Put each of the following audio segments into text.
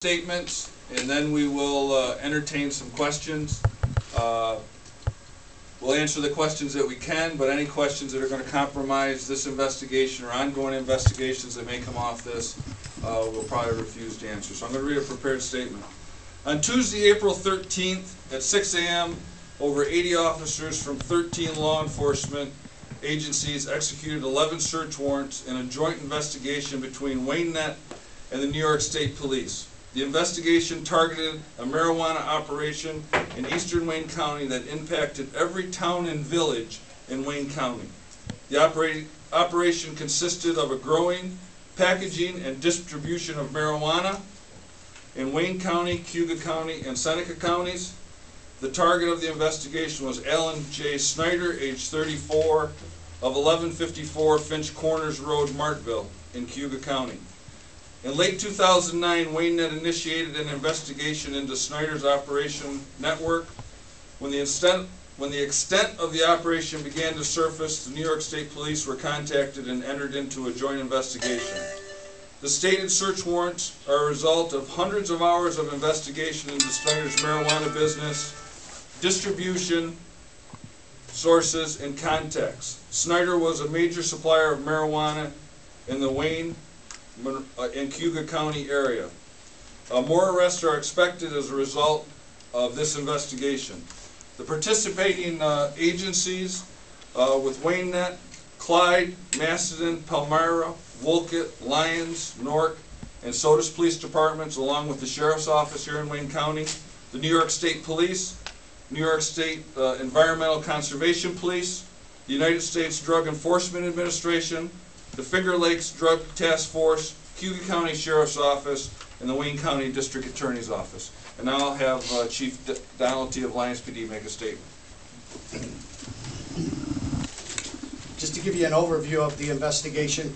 statements, and then we will entertain some questions. We'll answer the questions that we can, but any questions that are going to compromise this investigation or ongoing investigations that may come off this, we'll probably refuse to answer. So I'm going to read a prepared statement. On Tuesday, April 13th at 6 a.m., over 80 officers from 13 law enforcement agencies executed 11 search warrants in a joint investigation between WayneNet and the New York State Police. The investigation targeted a marijuana operation in eastern Wayne County that impacted every town and village in Wayne County. The operation consisted of a growing, packaging, and distribution of marijuana in Wayne County, Cuyahoga County, and Seneca counties. The target of the investigation was Alan J. Snyder, age 34, of 1154 Finch Corners Road, Martville, in Cuyahoga County. In late 2009, WayneNet initiated an investigation into Snyder's operation network. When the extent of the operation began to surface, the New York State Police were contacted and entered into a joint investigation. The stated search warrants are a result of hundreds of hours of investigation into Snyder's marijuana business, distribution, sources, and contacts. Snyder was a major supplier of marijuana in the Wayne and Cuyahoga County area. More arrests are expected as a result of this investigation. The participating agencies with WayneNet, Clyde, Macedon, Palmyra, Wolcott, Lyons, Newark, and Sodus Police Departments, along with the Sheriff's Office here in Wayne County, the New York State Police, New York State Environmental Conservation Police, the United States Drug Enforcement Administration, the Finger Lakes Drug Task Force, Cuyahoga County Sheriff's Office, and the Wayne County District Attorney's Office. And now I'll have Chief Donald T. of Lyons PD make a statement. Just to give you an overview of the investigation,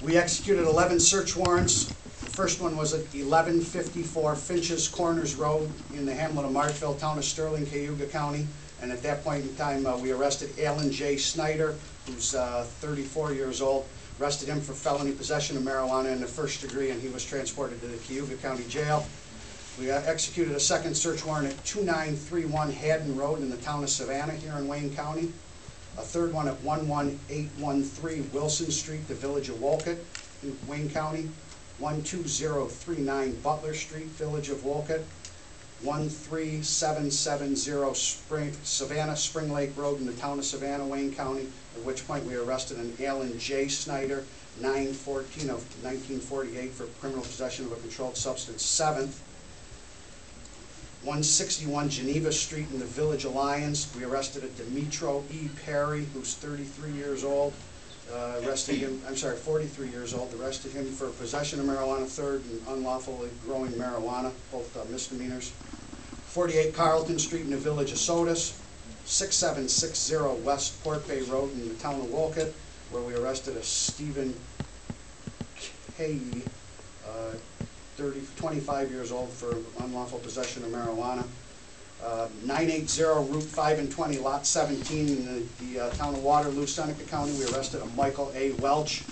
we executed 11 search warrants. The first one was at 1154 Finch's Corners Road in the hamlet of Martville, town of Sterling, Cuyahoga County. And at that point in time, we arrested Alan J. Snyder, who's 34 years old. Arrested him for felony possession of marijuana in the first degree, and he was transported to the Cuyahoga County Jail. We executed a second search warrant at 2931 Haddon Road in the town of Savannah here in Wayne County. A third one at 11813 Wilson Street, the village of Wolcott in Wayne County. 12039 Butler Street, village of Wolcott. 13770 Savannah Spring Lake Road in the town of Savannah, Wayne County, at which point we arrested an Alan J. Snyder, 9/14 of 1948 for criminal possession of a controlled substance. 7th, 161 Geneva Street in the village of Lyons. We arrested a Demetro E. Perry, who's 33 years old. Arrested him, 43 years old. Arrested him for possession of marijuana, third, and unlawfully growing marijuana, both misdemeanors. 48 Carlton Street in the village of Sodus. 6760 West Port Bay Road in the town of Wolcott, where we arrested a Stephen K. 25 years old for unlawful possession of marijuana. 980 Route 5 and 20, Lot 17 in the town of Waterloo, Seneca County. We arrested a Michael A. Welch,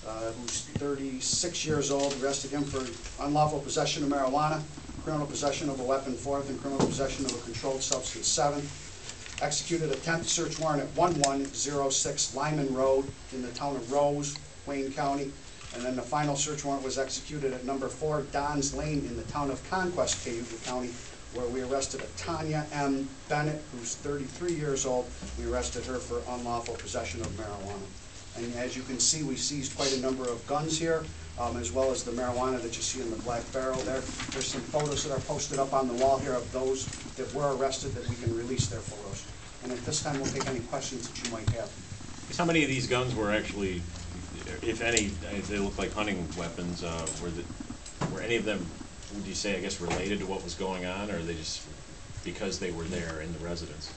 who's 36 years old. Arrested him for unlawful possession of marijuana, criminal possession of a weapon, 4th, and criminal possession of a controlled substance, 7th. Executed a 10th search warrant at 1106 Lyman Road in the town of Rose, Wayne County. And then the final search warrant was executed at number 4 Don's Lane in the town of Conquest, Cuyahoga County, where we arrested a Tanya M. Bennett, who's 33 years old. We arrested her for unlawful possession of marijuana. And as you can see, we seized quite a number of guns here, as well as the marijuana that you see in the black barrel there. There's some photos that are posted up on the wall here of those that were arrested that we can release their photos. And at this time, we'll take any questions that you might have. How many of these guns were actually, if any, they look like hunting weapons, were any of them, would you say, I guess, related to what was going on, or are they just because they were there in the residence?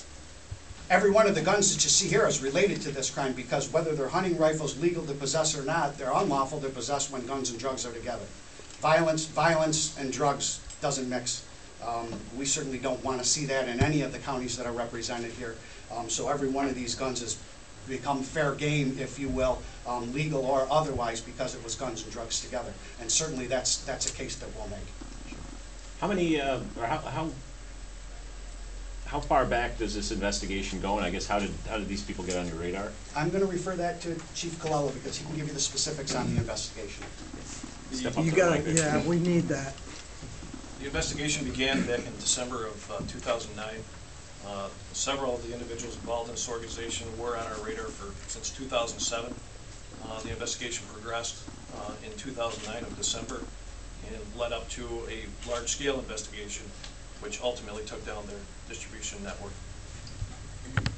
Every one of the guns that you see here is related to this crime, because whether they're hunting rifles legal to possess or not, they're unlawful to possess when guns and drugs are together. Violence and drugs doesn't mix. We certainly don't want to see that in any of the counties that are represented here. So every one of these guns has become fair game, if you will, legal or otherwise, because it was guns and drugs together. And certainly that's a case that we'll make. How many, or how far back does this investigation go, and I guess how did these people get on your radar? I'm gonna refer that to Chief Colella because he can give you the specifics on the investigation. Step up You to the got mic it, there. yeah, we need that. The investigation began back in December of 2009. Several of the individuals involved in this organization were on our radar since 2007. The investigation progressed in 2009 of December and led up to a large-scale investigation, which ultimately took down their distribution network.